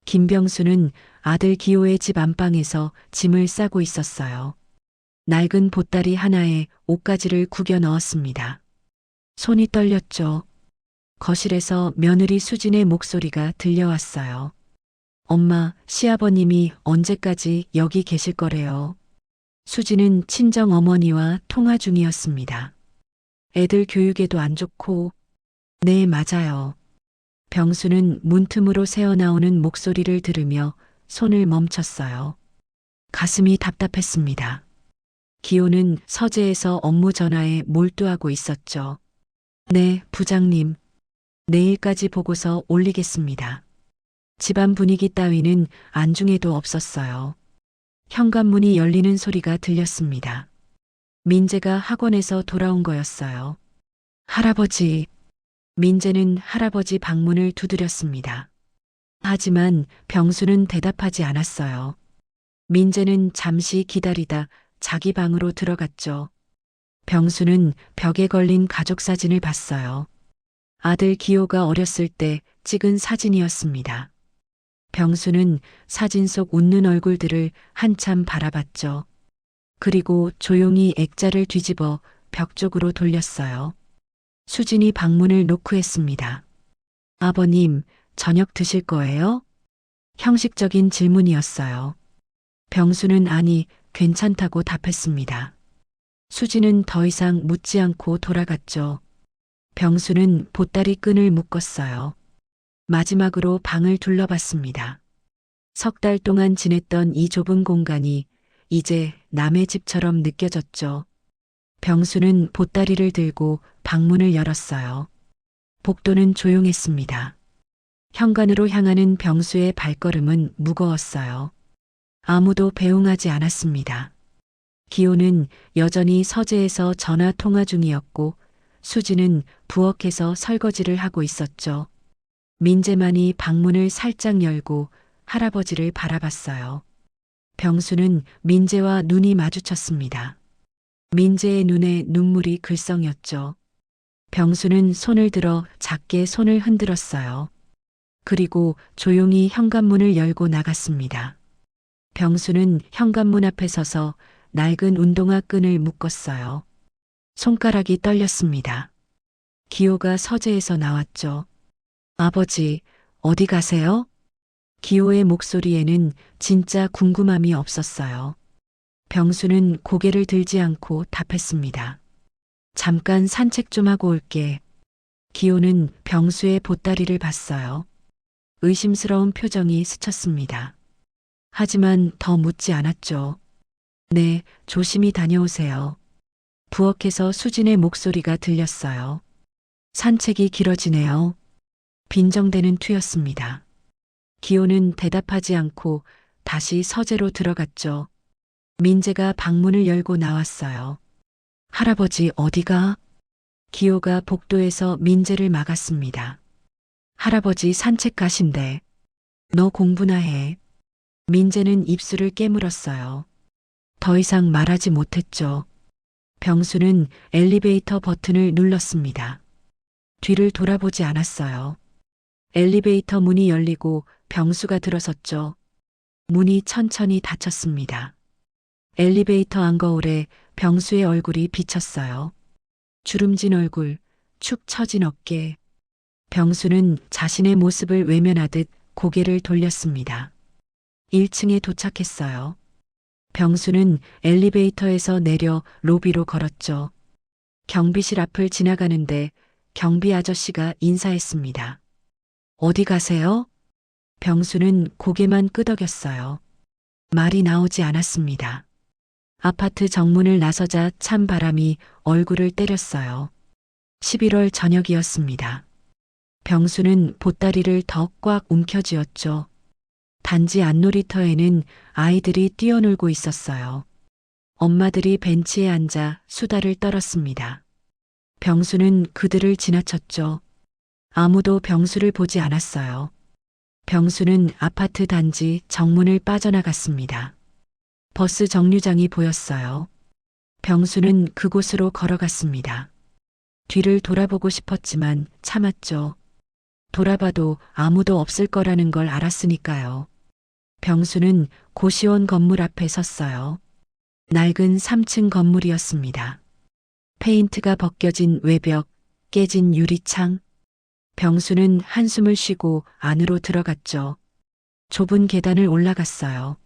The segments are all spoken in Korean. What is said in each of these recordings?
김병수는 아들 기호의 집 안방에서 짐을 싸고 있었어요. 낡은 보따리 하나에 옷가지를 구겨 넣었습니다. 손이 떨렸죠. 거실에서 며느리 수진의 목소리가 들려왔어요. 엄마, 시아버님이 언제까지 여기 계실 거래요? 수진은 친정 어머니와 통화 중이었습니다. 애들 교육에도 안 좋고. 네, 맞아요. 병수는 문틈으로 새어나오는 목소리를 들으며 손을 멈췄어요. 가슴이 답답했습니다. 기호는 서재에서 업무 전화에 몰두하고 있었죠. 네, 부장님. 내일까지 보고서 올리겠습니다. 집안 분위기 따위는 안중에도 없었어요. 현관문이 열리는 소리가 들렸습니다. 민재가 학원에서 돌아온 거였어요. 할아버지. 민재는 할아버지 방문을 두드렸습니다. 하지만 병수는 대답하지 않았어요. 민재는 잠시 기다리다 자기 방으로 들어갔죠. 병수는 벽에 걸린 가족 사진을 봤어요. 아들 기호가 어렸을 때 찍은 사진이었습니다. 병수는 사진 속 웃는 얼굴들을 한참 바라봤죠. 그리고 조용히 액자를 뒤집어 벽 쪽으로 돌렸어요. 수진이 방문을 노크했습니다. 아버님, 저녁 드실 거예요? 형식적인 질문이었어요. 병수는 아니, 괜찮다고 답했습니다. 수진은 더 이상 묻지 않고 돌아갔죠. 병수는 보따리 끈을 묶었어요. 마지막으로 방을 둘러봤습니다. 석 달 동안 지냈던 이 좁은 공간이 이제 남의 집처럼 느껴졌죠. 병수는 보따리를 들고 방문을 열었어요. 복도는 조용했습니다. 현관으로 향하는 병수의 발걸음은 무거웠어요. 아무도 배웅하지 않았습니다. 기호는 여전히 서재에서 전화 통화 중이었고 수지는 부엌에서 설거지를 하고 있었죠. 민재만이 방문을 살짝 열고 할아버지를 바라봤어요. 병수는 민재와 눈이 마주쳤습니다. 민재의 눈에 눈물이 글썽였죠. 병수는 손을 들어 작게 손을 흔들었어요. 그리고 조용히 현관문을 열고 나갔습니다. 병수는 현관문 앞에 서서 낡은 운동화 끈을 묶었어요. 손가락이 떨렸습니다. 기호가 서재에서 나왔죠. 아버지, 어디 가세요? 기호의 목소리에는 진짜 궁금함이 없었어요. 병수는 고개를 들지 않고 답했습니다. 잠깐 산책 좀 하고 올게. 기호는 병수의 보따리를 봤어요. 의심스러운 표정이 스쳤습니다. 하지만 더 묻지 않았죠. 네, 조심히 다녀오세요. 부엌에서 수진의 목소리가 들렸어요. 산책이 길어지네요. 빈정대는 투였습니다. 기호는 대답하지 않고 다시 서재로 들어갔죠. 민재가 방문을 열고 나왔어요. 할아버지 어디가? 기호가 복도에서 민재를 막았습니다. 할아버지 산책 가신대. 너 공부나 해. 민재는 입술을 깨물었어요. 더 이상 말하지 못했죠. 병수는 엘리베이터 버튼을 눌렀습니다. 뒤를 돌아보지 않았어요. 엘리베이터 문이 열리고 병수가 들어섰죠. 문이 천천히 닫혔습니다. 엘리베이터 안거울에 병수의 얼굴이 비쳤어요. 주름진 얼굴, 축 처진 어깨. 병수는 자신의 모습을 외면하듯 고개를 돌렸습니다. 1층에 도착했어요. 병수는 엘리베이터에서 내려 로비로 걸었죠. 경비실 앞을 지나가는데 경비 아저씨가 인사했습니다. 어디 가세요? 병수는 고개만 끄덕였어요. 말이 나오지 않았습니다. 아파트 정문을 나서자 찬 바람이 얼굴을 때렸어요. 11월 저녁이었습니다. 병수는 보따리를 더 꽉 움켜쥐었죠. 단지 안놀이터에는 아이들이 뛰어놀고 있었어요. 엄마들이 벤치에 앉아 수다를 떨었습니다. 병수는 그들을 지나쳤죠. 아무도 병수를 보지 않았어요. 병수는 아파트 단지 정문을 빠져나갔습니다. 버스 정류장이 보였어요. 병수는 그곳으로 걸어갔습니다. 뒤를 돌아보고 싶었지만 참았죠. 돌아봐도 아무도 없을 거라는 걸 알았으니까요. 병수는 고시원 건물 앞에 섰어요. 낡은 3층 건물이었습니다. 페인트가 벗겨진 외벽, 깨진 유리창. 병수는 한숨을 쉬고 안으로 들어갔죠. 좁은 계단을 올라갔어요.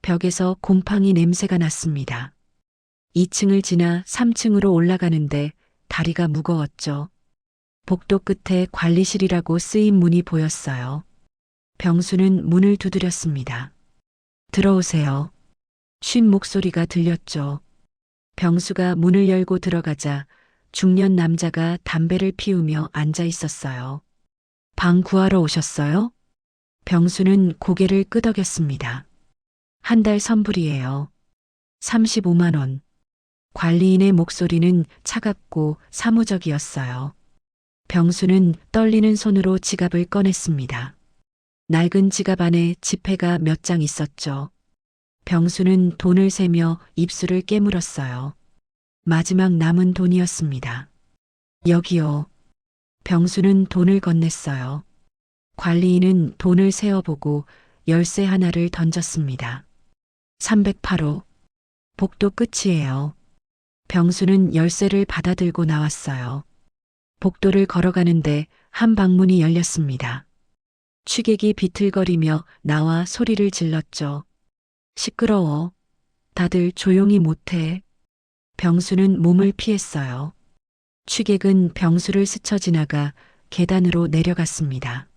벽에서 곰팡이 냄새가 났습니다. 2층을 지나 3층으로 올라가는데 다리가 무거웠죠. 복도 끝에 관리실이라고 쓰인 문이 보였어요. 병수는 문을 두드렸습니다. 들어오세요. 쉰 목소리가 들렸죠. 병수가 문을 열고 들어가자 중년 남자가 담배를 피우며 앉아 있었어요. 방 구하러 오셨어요? 병수는 고개를 끄덕였습니다. 한 달 선불이에요. 35만 원. 관리인의 목소리는 차갑고 사무적이었어요. 병수는 떨리는 손으로 지갑을 꺼냈습니다. 낡은 지갑 안에 지폐가 몇 장 있었죠. 병수는 돈을 세며 입술을 깨물었어요. 마지막 남은 돈이었습니다. 여기요. 병수는 돈을 건넸어요. 관리인은 돈을 세어보고 열쇠 하나를 던졌습니다. 308호. 복도 끝이에요. 병수는 열쇠를 받아들고 나왔어요. 복도를 걸어가는데 한 방문이 열렸습니다. 취객이 비틀거리며 나와 소리를 질렀죠. 시끄러워. 다들 조용히 못해. 병수는 몸을 피했어요. 취객은 병수를 스쳐 지나가 계단으로 내려갔습니다.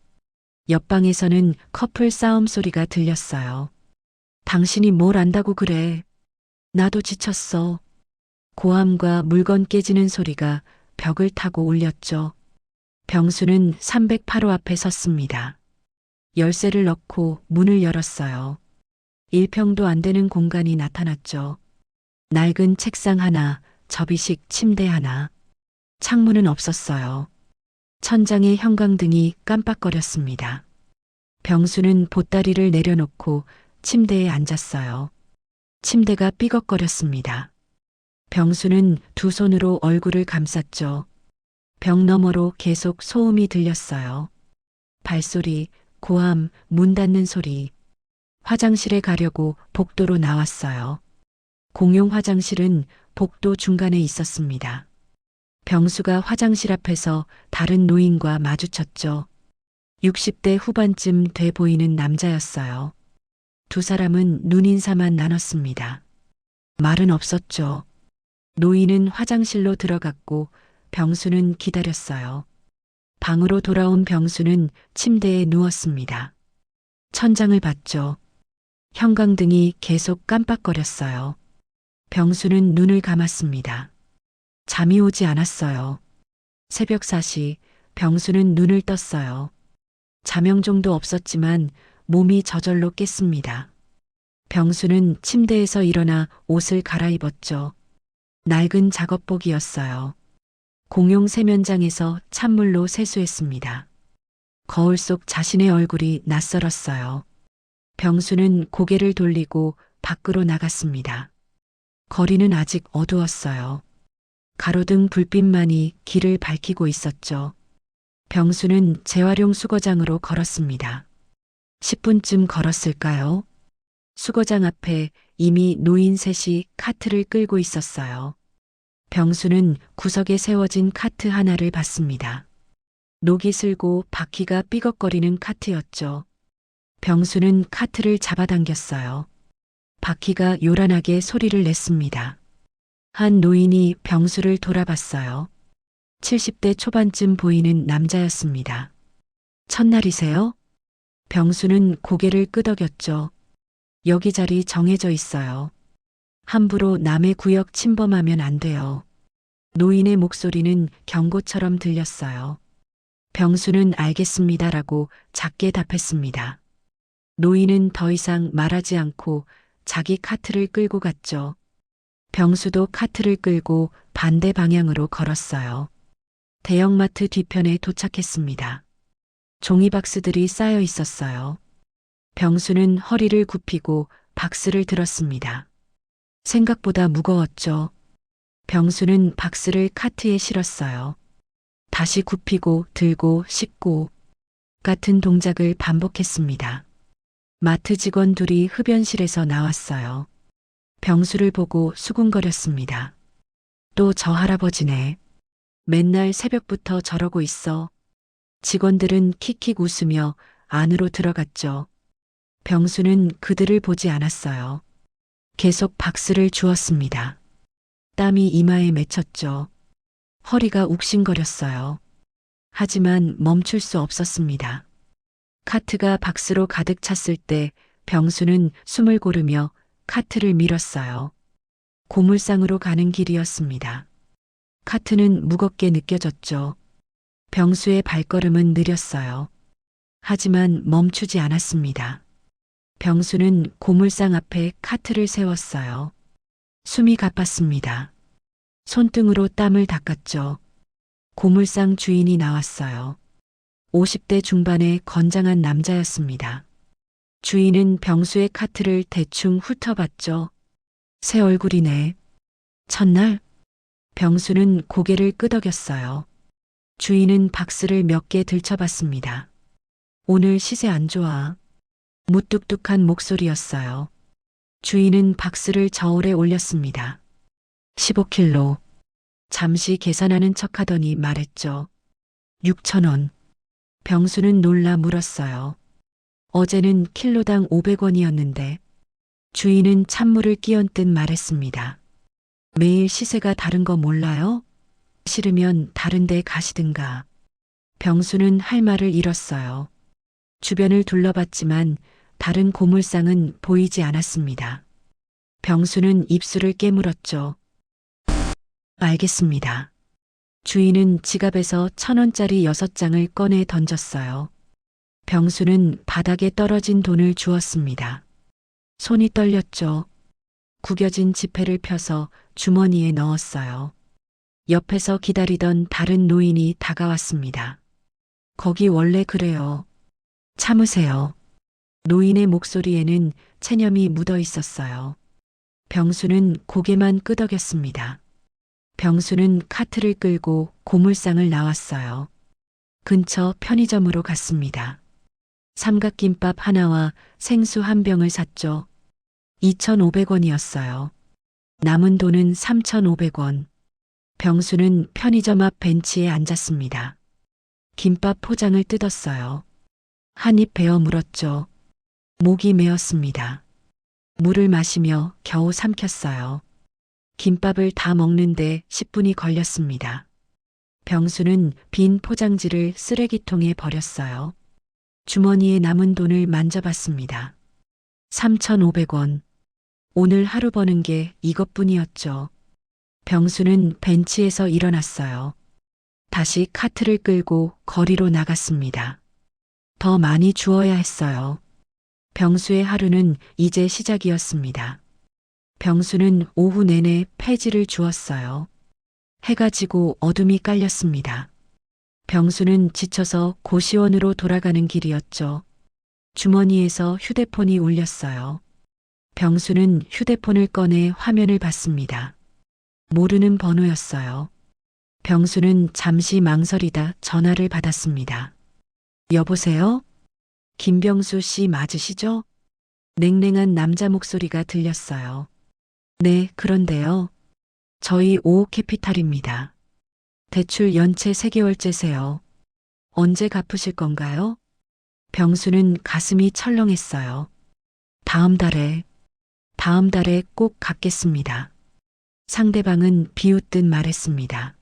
옆방에서는 커플 싸움 소리가 들렸어요. 당신이 뭘 안다고 그래. 나도 지쳤어. 고함과 물건 깨지는 소리가 벽을 타고 울렸죠. 병수는 308호 앞에 섰습니다. 열쇠를 넣고 문을 열었어요. 1평도 안 되는 공간이 나타났죠. 낡은 책상 하나, 접이식 침대 하나. 창문은 없었어요. 천장의 형광등이 깜빡거렸습니다. 병수는 보따리를 내려놓고 침대에 앉았어요. 침대가 삐걱거렸습니다. 병수는 두 손으로 얼굴을 감쌌죠. 벽 너머로 계속 소음이 들렸어요. 발소리, 고함, 문 닫는 소리. 화장실에 가려고 복도로 나왔어요. 공용 화장실은 복도 중간에 있었습니다. 병수가 화장실 앞에서 다른 노인과 마주쳤죠. 60대 후반쯤 돼 보이는 남자였어요. 두 사람은 눈인사만 나눴습니다. 말은 없었죠. 노인은 화장실로 들어갔고 병수는 기다렸어요. 방으로 돌아온 병수는 침대에 누웠습니다. 천장을 봤죠. 형광등이 계속 깜빡거렸어요. 병수는 눈을 감았습니다. 잠이 오지 않았어요. 새벽 4시 병수는 눈을 떴어요. 자명종도 없었지만 몸이 저절로 깼습니다. 병수는 침대에서 일어나 옷을 갈아입었죠. 낡은 작업복이었어요. 공용 세면장에서 찬물로 세수했습니다. 거울 속 자신의 얼굴이 낯설었어요. 병수는 고개를 돌리고 밖으로 나갔습니다. 거리는 아직 어두웠어요. 가로등 불빛만이 길을 밝히고 있었죠. 병수는 재활용 수거장으로 걸었습니다. 10분쯤 걸었을까요? 수거장 앞에 이미 노인 셋이 카트를 끌고 있었어요. 병수는 구석에 세워진 카트 하나를 봤습니다. 녹이 슬고 바퀴가 삐걱거리는 카트였죠. 병수는 카트를 잡아당겼어요. 바퀴가 요란하게 소리를 냈습니다. 한 노인이 병수를 돌아봤어요. 70대 초반쯤 보이는 남자였습니다. 첫날이세요? 병수는 고개를 끄덕였죠. 여기 자리 정해져 있어요. 함부로 남의 구역 침범하면 안 돼요. 노인의 목소리는 경고처럼 들렸어요. 병수는 알겠습니다라고 작게 답했습니다. 노인은 더 이상 말하지 않고 자기 카트를 끌고 갔죠. 병수도 카트를 끌고 반대 방향으로 걸었어요. 대형마트 뒤편에 도착했습니다. 종이박스들이 쌓여 있었어요. 병수는 허리를 굽히고 박스를 들었습니다. 생각보다 무거웠죠. 병수는 박스를 카트에 실었어요. 다시 굽히고 들고 싣고 같은 동작을 반복했습니다. 마트 직원 둘이 흡연실에서 나왔어요. 병수를 보고 수군거렸습니다. 또 저 할아버지네. 맨날 새벽부터 저러고 있어. 직원들은 킥킥 웃으며 안으로 들어갔죠. 병수는 그들을 보지 않았어요. 계속 박스를 주었습니다. 땀이 이마에 맺혔죠. 허리가 욱신거렸어요. 하지만 멈출 수 없었습니다. 카트가 박스로 가득 찼을 때 병수는 숨을 고르며 카트를 밀었어요. 고물상으로 가는 길이었습니다. 카트는 무겁게 느껴졌죠. 병수의 발걸음은 느렸어요. 하지만 멈추지 않았습니다. 병수는 고물상 앞에 카트를 세웠어요. 숨이 가빴습니다. 손등으로 땀을 닦았죠. 고물상 주인이 나왔어요. 50대 중반의 건장한 남자였습니다. 주인은 병수의 카트를 대충 훑어봤죠. 새 얼굴이네. 첫날 병수는 고개를 끄덕였어요. 주인은 박스를 몇 개 들춰봤습니다. 오늘 시세 안 좋아. 무뚝뚝한 목소리였어요. 주인은 박스를 저울에 올렸습니다. 15kg. 잠시 계산하는 척하더니 말했죠. 6,000원. 병수는 놀라 물었어요. 어제는 킬로당 500원이었는데 주인은 찬물을 끼얹듯 말했습니다. 매일 시세가 다른 거 몰라요? 싫으면 다른 데 가시든가. 병수는 할 말을 잃었어요. 주변을 둘러봤지만 다른 고물상은 보이지 않았습니다. 병수는 입술을 깨물었죠. 알겠습니다. 주인은 지갑에서 1,000원짜리 6장을 꺼내 던졌어요. 병수는 바닥에 떨어진 돈을 주었습니다. 손이 떨렸죠. 구겨진 지폐를 펴서 주머니에 넣었어요. 옆에서 기다리던 다른 노인이 다가왔습니다. 거기 원래 그래요. 참으세요. 노인의 목소리에는 체념이 묻어 있었어요. 병수는 고개만 끄덕였습니다. 병수는 카트를 끌고 고물상을 나왔어요. 근처 편의점으로 갔습니다. 삼각김밥 하나와 생수 한 병을 샀죠. 2,500원이었어요. 남은 돈은 3,500원. 병수는 편의점 앞 벤치에 앉았습니다. 김밥 포장을 뜯었어요. 한 입 베어 물었죠. 목이 메었습니다. 물을 마시며 겨우 삼켰어요. 김밥을 다 먹는데 10분이 걸렸습니다. 병수는 빈 포장지를 쓰레기통에 버렸어요. 주머니에 남은 돈을 만져봤습니다. 3,500원. 오늘 하루 버는 게 이것뿐이었죠. 병수는 벤치에서 일어났어요. 다시 카트를 끌고 거리로 나갔습니다. 더 많이 주어야 했어요. 병수의 하루는 이제 시작이었습니다. 병수는 오후 내내 폐지를 주었어요. 해가 지고 어둠이 깔렸습니다. 병수는 지쳐서 고시원으로 돌아가는 길이었죠. 주머니에서 휴대폰이 울렸어요. 병수는 휴대폰을 꺼내 화면을 봤습니다. 모르는 번호였어요. 병수는 잠시 망설이다 전화를 받았습니다. 여보세요? 김병수 씨 맞으시죠? 냉랭한 남자 목소리가 들렸어요. 네, 그런데요. 저희 오호캐피탈입니다. 대출 연체 3개월째세요. 언제 갚으실 건가요? 병수는 가슴이 철렁했어요. 다음 달에 꼭 갚겠습니다. 상대방은 비웃듯 말했습니다.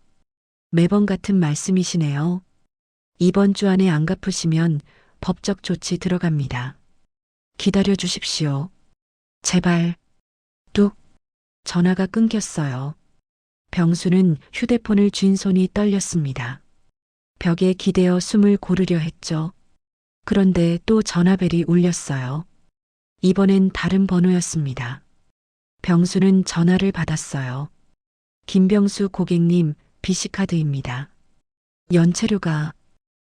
매번 같은 말씀이시네요. 이번 주 안에 안 갚으시면 법적 조치 들어갑니다. 기다려 주십시오. 제발. 뚝. 전화가 끊겼어요. 병수는 휴대폰을 쥔 손이 떨렸습니다. 벽에 기대어 숨을 고르려 했죠. 그런데 또 전화벨이 울렸어요. 이번엔 다른 번호였습니다. 병수는 전화를 받았어요. 김병수 고객님, BC카드입니다. 연체료가.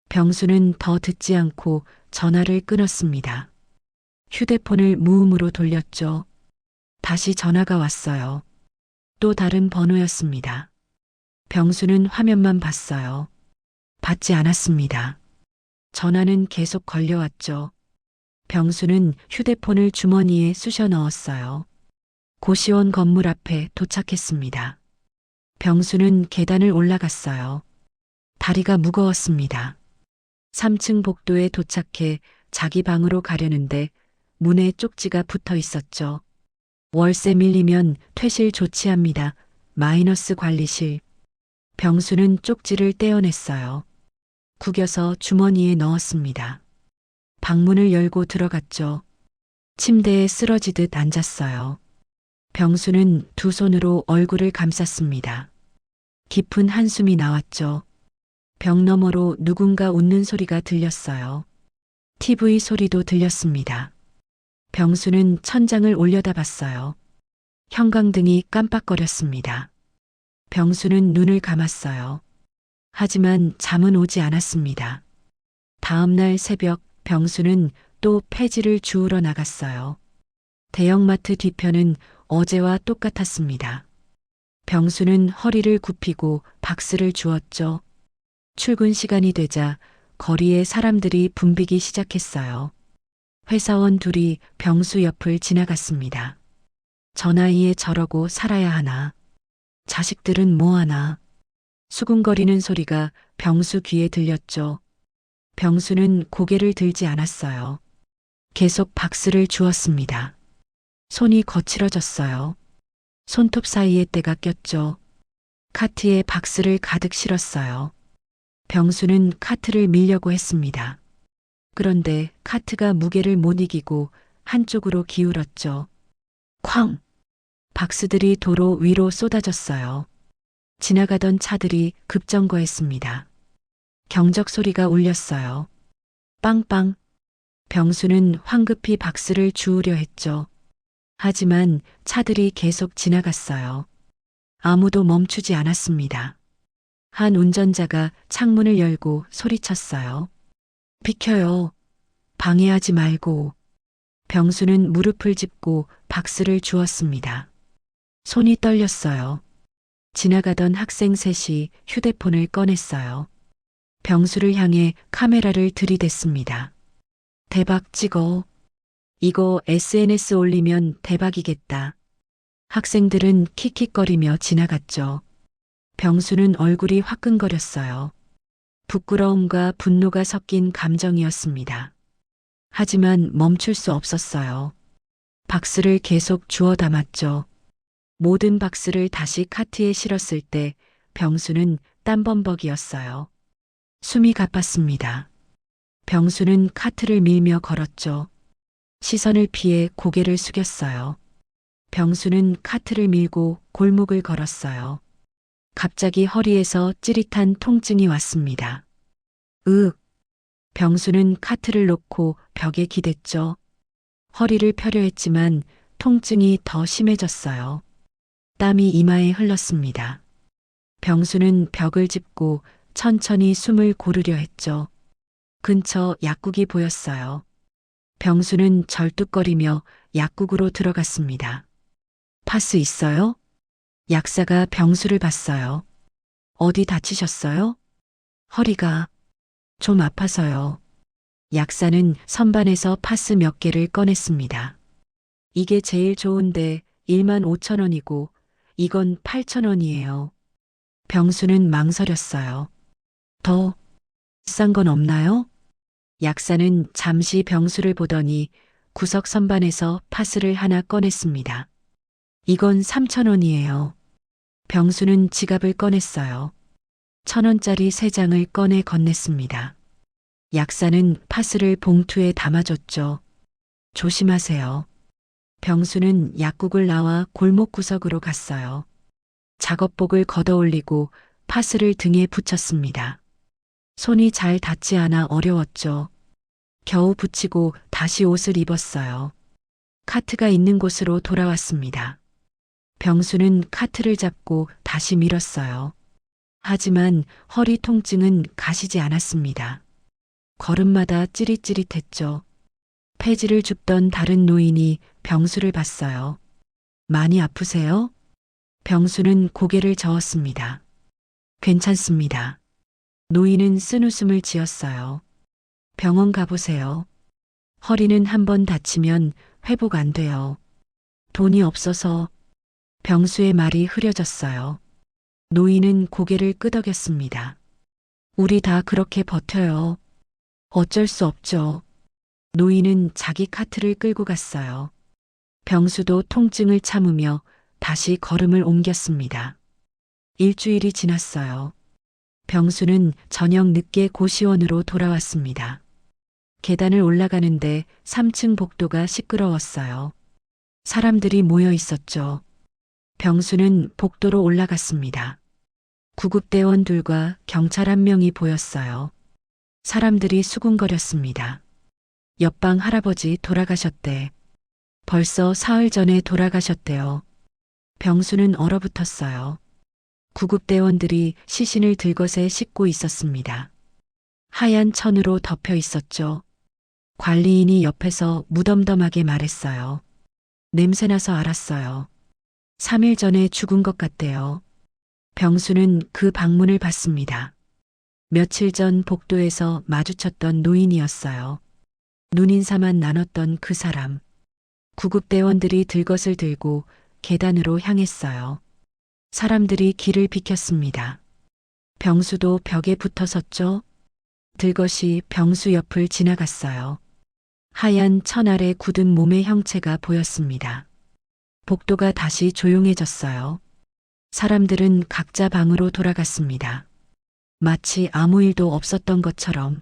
병수는 더 듣지 않고 전화를 끊었습니다. 휴대폰을 무음으로 돌렸죠. 다시 전화가 왔어요. 또 다른 번호였습니다. 병수는 화면만 봤어요. 받지 않았습니다. 전화는 계속 걸려왔죠. 병수는 휴대폰을 주머니에 쑤셔 넣었어요. 고시원 건물 앞에 도착했습니다. 병수는 계단을 올라갔어요. 다리가 무거웠습니다. 3층 복도에 도착해 자기 방으로 가려는데 문에 쪽지가 붙어 있었죠. 월세 밀리면 퇴실 조치합니다. 마이너스 관리실. 병수는 쪽지를 떼어냈어요. 구겨서 주머니에 넣었습니다. 방문을 열고 들어갔죠. 침대에 쓰러지듯 앉았어요. 병수는 두 손으로 얼굴을 감쌌습니다. 깊은 한숨이 나왔죠. 벽 너머로 누군가 웃는 소리가 들렸어요. TV 소리도 들렸습니다. 병수는 천장을 올려다봤어요. 형광등이 깜빡거렸습니다. 병수는 눈을 감았어요. 하지만 잠은 오지 않았습니다. 다음 날 새벽 병수는 또 폐지를 주우러 나갔어요. 대형마트 뒤편은 어제와 똑같았습니다. 병수는 허리를 굽히고 박스를 주었죠. 출근 시간이 되자 거리에 사람들이 붐비기 시작했어요. 회사원 둘이 병수 옆을 지나갔습니다. 저 나이에 저러고 살아야 하나. 자식들은 뭐 하나. 수군거리는 소리가 병수 귀에 들렸죠. 병수는 고개를 들지 않았어요. 계속 박스를 주었습니다. 손이 거칠어졌어요. 손톱 사이에 때가 꼈죠. 카트에 박스를 가득 실었어요. 병수는 카트를 밀려고 했습니다. 그런데 카트가 무게를 못 이기고 한쪽으로 기울었죠. 쾅! 박스들이 도로 위로 쏟아졌어요. 지나가던 차들이 급정거했습니다. 경적 소리가 울렸어요. 빵빵. 병수는 황급히 박스를 주우려 했죠. 하지만 차들이 계속 지나갔어요. 아무도 멈추지 않았습니다. 한 운전자가 창문을 열고 소리쳤어요. 비켜요. 방해하지 말고. 병수는 무릎을 짚고 박스를 주었습니다. 손이 떨렸어요. 지나가던 학생 셋이 휴대폰을 꺼냈어요. 병수를 향해 카메라를 들이댔습니다. 대박 찍어. 이거 SNS 올리면 대박이겠다. 학생들은 킥킥거리며 지나갔죠. 병수는 얼굴이 화끈거렸어요. 부끄러움과 분노가 섞인 감정이었습니다. 하지만 멈출 수 없었어요. 박스를 계속 주워 담았죠. 모든 박스를 다시 카트에 실었을 때 병수는 땀범벅이었어요. 숨이 가빴습니다. 병수는 카트를 밀며 걸었죠. 시선을 피해 고개를 숙였어요. 병수는 카트를 밀고 골목을 걸었어요. 갑자기 허리에서 찌릿한 통증이 왔습니다. 으윽. 병수는 카트를 놓고 벽에 기댔죠. 허리를 펴려 했지만 통증이 더 심해졌어요. 땀이 이마에 흘렀습니다. 병수는 벽을 짚고 천천히 숨을 고르려 했죠. 근처 약국이 보였어요. 병수는 절뚝거리며 약국으로 들어갔습니다. 파스 있어요? 약사가 병수를 봤어요. 어디 다치셨어요? 허리가 좀 아파서요. 약사는 선반에서 파스 몇 개를 꺼냈습니다. 이게 제일 좋은데 15,000원이고 이건 8,000원이에요. 병수는 망설였어요. 더 비싼 건 없나요? 약사는 잠시 병수를 보더니 구석 선반에서 파스를 하나 꺼냈습니다. 이건 3,000원이에요. 병수는 지갑을 꺼냈어요. 1,000원짜리 3장을 꺼내 건넸습니다. 약사는 파스를 봉투에 담아줬죠. 조심하세요. 병수는 약국을 나와 골목 구석으로 갔어요. 작업복을 걷어올리고 파스를 등에 붙였습니다. 손이 잘 닿지 않아 어려웠죠. 겨우 붙이고 다시 옷을 입었어요. 카트가 있는 곳으로 돌아왔습니다. 병수는 카트를 잡고 다시 밀었어요. 하지만 허리 통증은 가시지 않았습니다. 걸음마다 찌릿찌릿했죠. 폐지를 줍던 다른 노인이 병수를 봤어요. 많이 아프세요? 병수는 고개를 저었습니다. 괜찮습니다. 노인은 쓴웃음을 지었어요. 병원 가보세요. 허리는 한 번 다치면 회복 안 돼요. 돈이 없어서. 병수의 말이 흐려졌어요. 노인은 고개를 끄덕였습니다. 우리 다 그렇게 버텨요. 어쩔 수 없죠. 노인은 자기 카트를 끌고 갔어요. 병수도 통증을 참으며 다시 걸음을 옮겼습니다. 일주일이 지났어요. 병수는 저녁 늦게 고시원으로 돌아왔습니다. 계단을 올라가는데 3층 복도가 시끄러웠어요. 사람들이 모여 있었죠. 병수는 복도로 올라갔습니다. 구급대원들과 경찰 한 명이 보였어요. 사람들이 수군거렸습니다. 옆방 할아버지 돌아가셨대. 벌써 사흘 전에 돌아가셨대요. 병수는 얼어붙었어요. 구급대원들이 시신을 들것에 싣고 있었습니다. 하얀 천으로 덮여 있었죠. 관리인이 옆에서 무덤덤하게 말했어요. 냄새나서 알았어요. 3일 전에 죽은 것 같대요. 병수는 그 방문을 받습니다. 며칠 전 복도에서 마주쳤던 노인이었어요. 눈인사만 나눴던 그 사람. 구급대원들이 들것을 들고 계단으로 향했어요. 사람들이 길을 비켰습니다. 병수도 벽에 붙어 섰죠. 들것이 병수 옆을 지나갔어요. 하얀 천 아래 굳은 몸의 형체가 보였습니다. 복도가 다시 조용해졌어요. 사람들은 각자 방으로 돌아갔습니다. 마치 아무 일도 없었던 것처럼.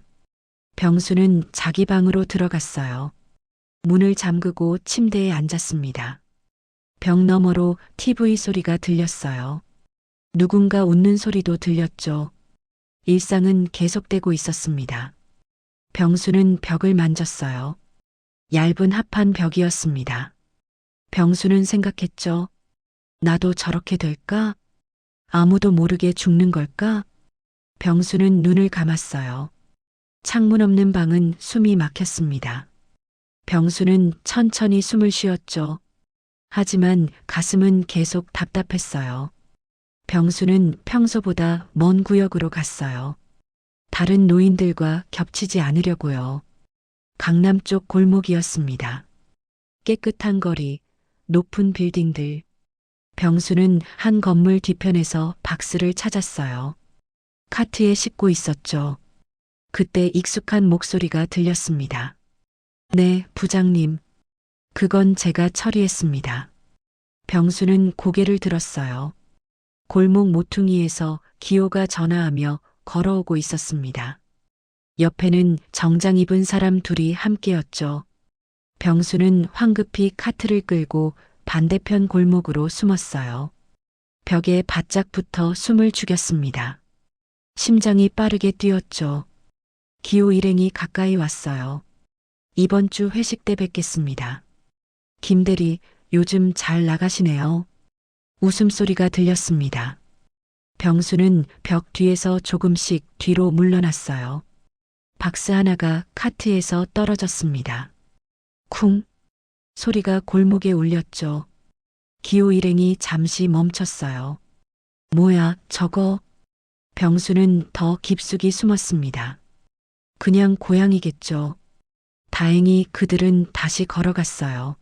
병수는 자기 방으로 들어갔어요. 문을 잠그고 침대에 앉았습니다. 벽 너머로 TV 소리가 들렸어요. 누군가 웃는 소리도 들렸죠. 일상은 계속되고 있었습니다. 병수는 벽을 만졌어요. 얇은 합판 벽이었습니다. 병수는 생각했죠. 나도 저렇게 될까? 아무도 모르게 죽는 걸까? 병수는 눈을 감았어요. 창문 없는 방은 숨이 막혔습니다. 병수는 천천히 숨을 쉬었죠. 하지만 가슴은 계속 답답했어요. 병수는 평소보다 먼 구역으로 갔어요. 다른 노인들과 겹치지 않으려고요. 강남 쪽 골목이었습니다. 깨끗한 거리, 높은 빌딩들. 병수는 한 건물 뒤편에서 박스를 찾았어요. 카트에 싣고 있었죠. 그때 익숙한 목소리가 들렸습니다. 네, 부장님. 그건 제가 처리했습니다. 병수는 고개를 들었어요. 골목 모퉁이에서 기호가 전화하며 걸어오고 있었습니다. 옆에는 정장 입은 사람 둘이 함께였죠. 병수는 황급히 카트를 끌고 반대편 골목으로 숨었어요. 벽에 바짝 붙어 숨을 죽였습니다. 심장이 빠르게 뛰었죠. 기호 일행이 가까이 왔어요. 이번 주 회식 때 뵙겠습니다. 김대리, 요즘 잘 나가시네요. 웃음소리가 들렸습니다. 병수는 벽 뒤에서 조금씩 뒤로 물러났어요. 박스 하나가 카트에서 떨어졌습니다. 쿵! 소리가 골목에 울렸죠. 기호 일행이 잠시 멈췄어요. 뭐야, 저거? 병수는 더 깊숙이 숨었습니다. 그냥 고양이겠죠. 다행히 그들은 다시 걸어갔어요.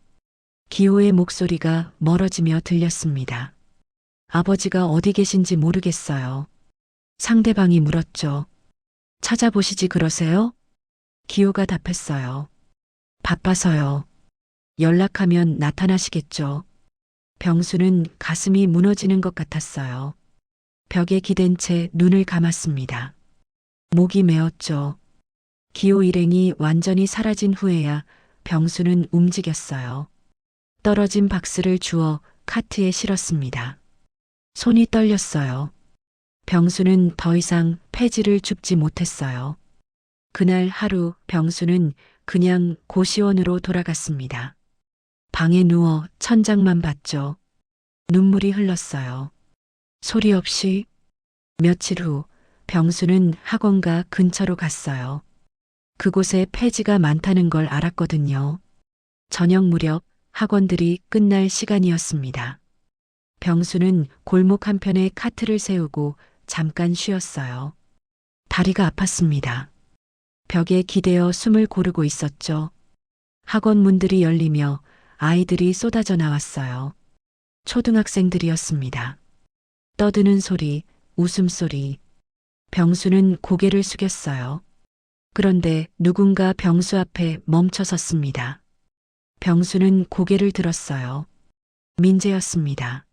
기호의 목소리가 멀어지며 들렸습니다. 아버지가 어디 계신지 모르겠어요. 상대방이 물었죠. 찾아보시지 그러세요? 기호가 답했어요. 바빠서요. 연락하면 나타나시겠죠. 병수는 가슴이 무너지는 것 같았어요. 벽에 기댄 채 눈을 감았습니다. 목이 메었죠. 기호 일행이 완전히 사라진 후에야 병수는 움직였어요. 떨어진 박스를 주워 카트에 실었습니다. 손이 떨렸어요. 병수는 더 이상 폐지를 줍지 못했어요. 그날 하루 병수는 그냥 고시원으로 돌아갔습니다. 방에 누워 천장만 봤죠. 눈물이 흘렀어요. 소리 없이. 며칠 후 병수는 학원가 근처로 갔어요. 그곳에 폐지가 많다는 걸 알았거든요. 저녁 무렵 학원들이 끝날 시간이었습니다. 병수는 골목 한편에 카트를 세우고 잠깐 쉬었어요. 다리가 아팠습니다. 벽에 기대어 숨을 고르고 있었죠. 학원 문들이 열리며 아이들이 쏟아져 나왔어요. 초등학생들이었습니다. 떠드는 소리, 웃음소리. 병수는 고개를 숙였어요. 그런데 누군가 병수 앞에 멈춰 섰습니다. 병수는 고개를 들었어요. 민재였습니다.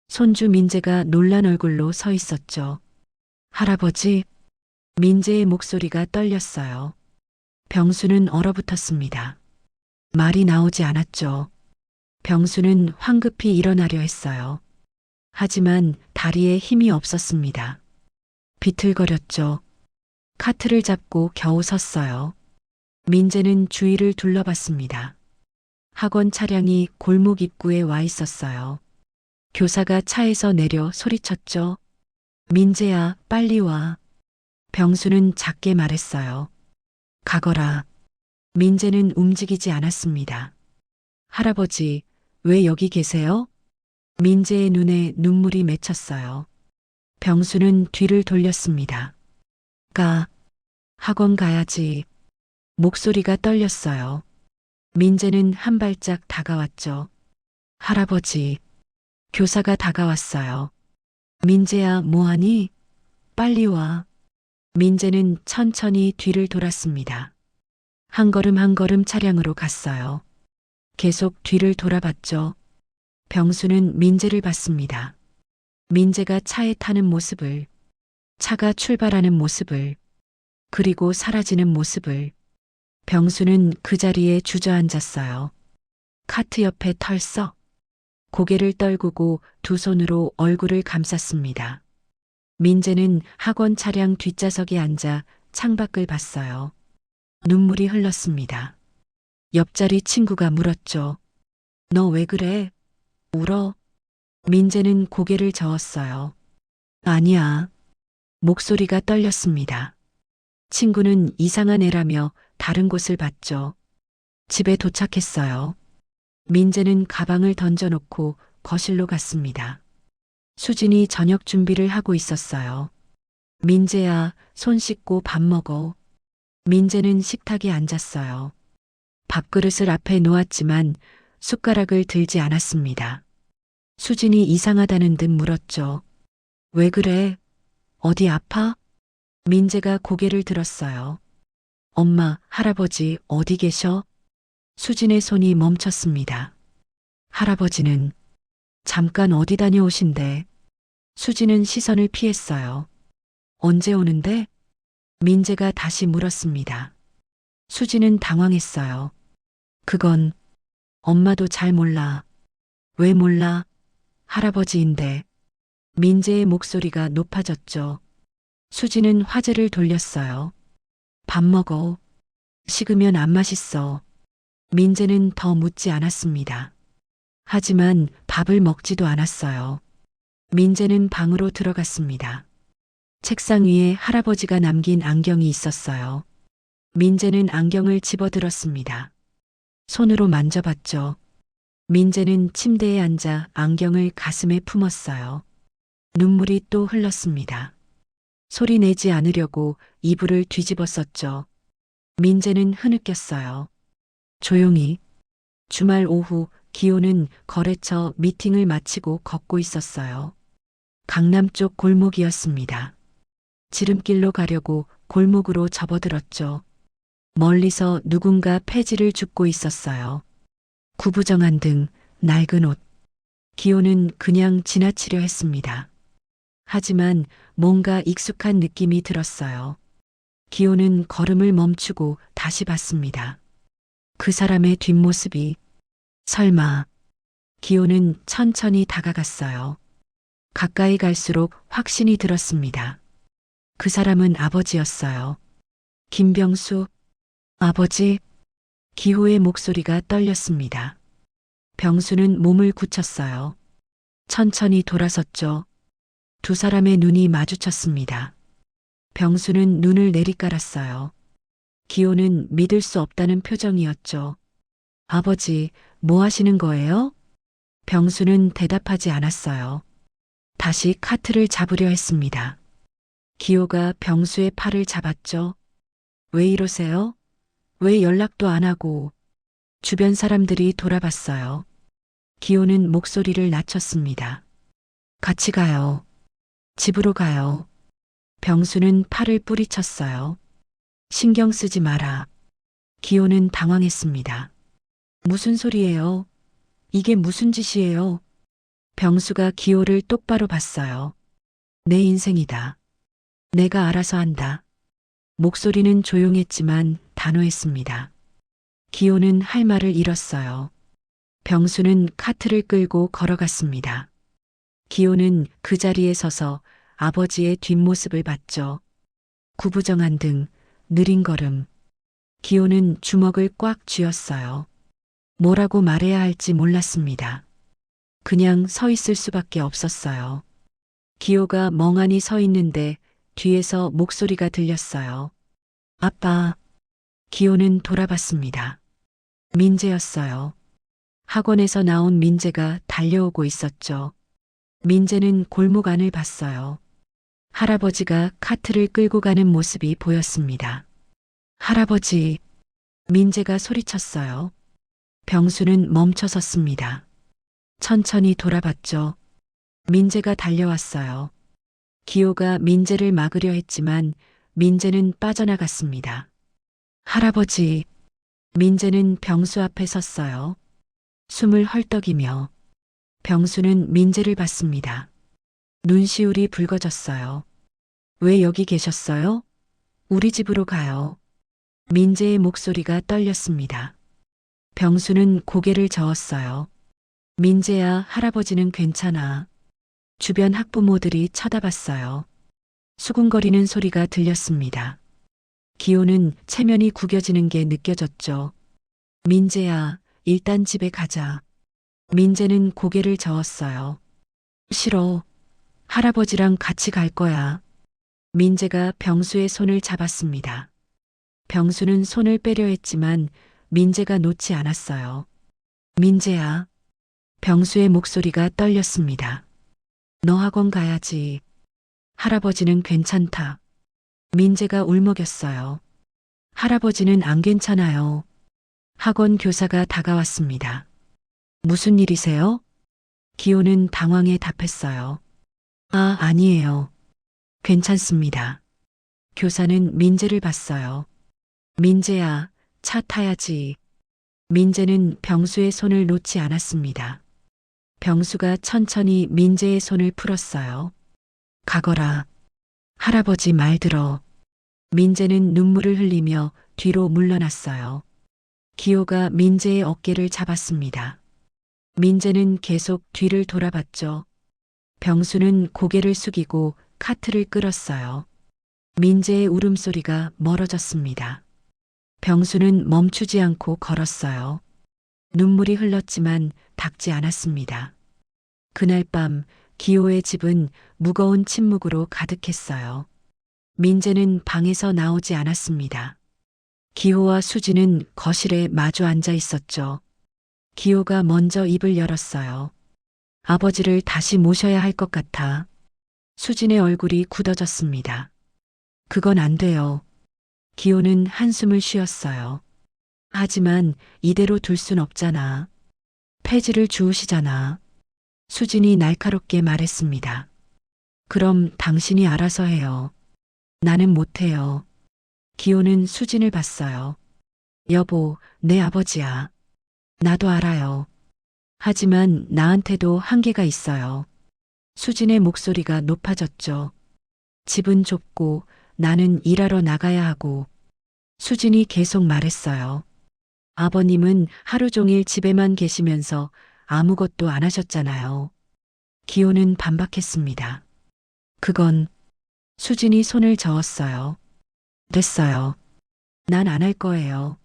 손주 민재가 놀란 얼굴로 서 있었죠. 할아버지, 민재의 목소리가 떨렸어요. 병수는 얼어붙었습니다. 말이 나오지 않았죠. 병수는 황급히 일어나려 했어요. 하지만 다리에 힘이 없었습니다. 비틀거렸죠. 카트를 잡고 겨우 섰어요. 민재는 주위를 둘러봤습니다. 학원 차량이 골목 입구에 와 있었어요. 교사가 차에서 내려 소리쳤죠. 민재야, 빨리 와. 병수는 작게 말했어요. 가거라. 민재는 움직이지 않았습니다. 할아버지, 왜 여기 계세요? 민재의 눈에 눈물이 맺혔어요. 병수는 뒤를 돌렸습니다. 학원 가야지. 목소리가 떨렸어요. 민재는 한 발짝 다가왔죠. 할아버지. 교사가 다가왔어요. 민재야, 뭐하니? 빨리 와. 민재는 천천히 뒤를 돌았습니다. 한 걸음 한 걸음 차량으로 갔어요. 계속 뒤를 돌아봤죠. 병수는 민재를 봤습니다. 민재가 차에 타는 모습을, 차가 출발하는 모습을, 그리고 사라지는 모습을. 병수는 그 자리에 주저앉았어요. 카트 옆에 털썩. 고개를 떨구고 두 손으로 얼굴을 감쌌습니다. 민재는 학원 차량 뒷좌석에 앉아 창밖을 봤어요. 눈물이 흘렀습니다. 옆자리 친구가 물었죠. 너 왜 그래? 울어? 민재는 고개를 저었어요. 아니야. 목소리가 떨렸습니다. 친구는 이상한 애라며 다른 곳을 봤죠. 집에 도착했어요. 민재는 가방을 던져놓고 거실로 갔습니다. 수진이 저녁 준비를 하고 있었어요. 민재야, 손 씻고 밥 먹어. 민재는 식탁에 앉았어요. 밥그릇을 앞에 놓았지만 숟가락을 들지 않았습니다. 수진이 이상하다는 듯 물었죠. 왜 그래? 어디 아파? 민재가 고개를 들었어요. 엄마, 할아버지 어디 계셔? 수진의 손이 멈췄습니다. 할아버지는 잠깐 어디 다녀오신대. 수진은 시선을 피했어요. 언제 오는데? 민재가 다시 물었습니다. 수진은 당황했어요. 그건 엄마도 잘 몰라. 왜 몰라? 할아버지인데. 민재의 목소리가 높아졌죠. 수진은 화제를 돌렸어요. 밥 먹어. 식으면 안 맛있어. 민재는 더 묻지 않았습니다. 하지만 밥을 먹지도 않았어요. 민재는 방으로 들어갔습니다. 책상 위에 할아버지가 남긴 안경이 있었어요. 민재는 안경을 집어들었습니다. 손으로 만져봤죠. 민재는 침대에 앉아 안경을 가슴에 품었어요. 눈물이 또 흘렀습니다. 소리 내지 않으려고 이불을 뒤집었었죠. 민재는 흐느꼈어요. 조용히. 주말 오후 기호는 거래처 미팅을 마치고 걷고 있었어요. 강남 쪽 골목이었습니다. 지름길로 가려고 골목으로 접어들었죠. 멀리서 누군가 폐지를 줍고 있었어요. 구부정한 등 낡은 옷. 기호는 그냥 지나치려 했습니다. 하지만 뭔가 익숙한 느낌이 들었어요. 기호는 걸음을 멈추고 다시 봤습니다. 그 사람의 뒷모습이. 설마. 기호는 천천히 다가갔어요. 가까이 갈수록 확신이 들었습니다. 그 사람은 아버지였어요. 김병수. 아버지. 기호의 목소리가 떨렸습니다. 병수는 몸을 굳혔어요. 천천히 돌아섰죠. 두 사람의 눈이 마주쳤습니다. 병수는 눈을 내리깔았어요. 기호는 믿을 수 없다는 표정이었죠. 아버지, 뭐 하시는 거예요? 병수는 대답하지 않았어요. 다시 카트를 잡으려 했습니다. 기호가 병수의 팔을 잡았죠. 왜 이러세요? 왜 연락도 안 하고? 주변 사람들이 돌아봤어요. 기호는 목소리를 낮췄습니다. 같이 가요. 집으로 가요. 병수는 팔을 뿌리쳤어요. 신경 쓰지 마라. 기호는 당황했습니다. 무슨 소리예요? 이게 무슨 짓이에요? 병수가 기호를 똑바로 봤어요. 내 인생이다. 내가 알아서 한다. 목소리는 조용했지만 단호했습니다. 기호는 할 말을 잃었어요. 병수는 카트를 끌고 걸어갔습니다. 기호는 그 자리에 서서 아버지의 뒷모습을 봤죠. 구부정한 등, 느린 걸음. 기호는 주먹을 꽉 쥐었어요. 뭐라고 말해야 할지 몰랐습니다. 그냥 서 있을 수밖에 없었어요. 기호가 멍하니 서 있는데 뒤에서 목소리가 들렸어요. 아빠. 기호는 돌아봤습니다. 민재였어요. 학원에서 나온 민재가 달려오고 있었죠. 민재는 골목 안을 봤어요. 할아버지가 카트를 끌고 가는 모습이 보였습니다. 할아버지. 민재가 소리쳤어요. 병수는 멈춰섰습니다. 천천히 돌아봤죠. 민재가 달려왔어요. 기호가 민재를 막으려 했지만 민재는 빠져나갔습니다. 할아버지. 민재는 병수 앞에 섰어요. 숨을 헐떡이며. 병수는 민재를 봤습니다. 눈시울이 붉어졌어요. 왜 여기 계셨어요? 우리 집으로 가요. 민재의 목소리가 떨렸습니다. 병수는 고개를 저었어요. 민재야, 할아버지는 괜찮아. 주변 학부모들이 쳐다봤어요. 수군거리는 소리가 들렸습니다. 기호는 체면이 구겨지는 게 느껴졌죠. 민재야, 일단 집에 가자. 민재는 고개를 저었어요. 싫어. 할아버지랑 같이 갈 거야. 민재가 병수의 손을 잡았습니다. 병수는 손을 빼려 했지만 민재가 놓지 않았어요. 민재야. 병수의 목소리가 떨렸습니다. 너 학원 가야지. 할아버지는 괜찮다. 민재가 울먹였어요. 할아버지는 안 괜찮아요. 학원 교사가 다가왔습니다. 무슨 일이세요? 기호는 당황해 답했어요. 아, 아니에요. 괜찮습니다. 교사는 민재를 봤어요. 민재야, 차 타야지. 민재는 병수의 손을 놓지 않았습니다. 병수가 천천히 민재의 손을 풀었어요. 가거라. 할아버지 말 들어. 민재는 눈물을 흘리며 뒤로 물러났어요. 기호가 민재의 어깨를 잡았습니다. 민재는 계속 뒤를 돌아봤죠. 병수는 고개를 숙이고 카트를 끌었어요. 민재의 울음소리가 멀어졌습니다. 병수는 멈추지 않고 걸었어요. 눈물이 흘렀지만 닦지 않았습니다. 그날 밤 기호의 집은 무거운 침묵으로 가득했어요. 민재는 방에서 나오지 않았습니다. 기호와 수지는 거실에 마주 앉아 있었죠. 기호가 먼저 입을 열었어요. 아버지를 다시 모셔야 할 것 같아. 수진의 얼굴이 굳어졌습니다. 그건 안 돼요. 기호는 한숨을 쉬었어요. 하지만 이대로 둘 순 없잖아. 폐지를 주우시잖아. 수진이 날카롭게 말했습니다. 그럼 당신이 알아서 해요. 나는 못해요. 기호는 수진을 봤어요. 여보, 내 아버지야. 나도 알아요. 하지만 나한테도 한계가 있어요. 수진의 목소리가 높아졌죠. 집은 좁고 나는 일하러 나가야 하고. 수진이 계속 말했어요. 아버님은 하루 종일 집에만 계시면서 아무것도 안 하셨잖아요. 기호는 반박했습니다. 그건 수진이 손을 저었어요. 됐어요. 난 안 할 거예요.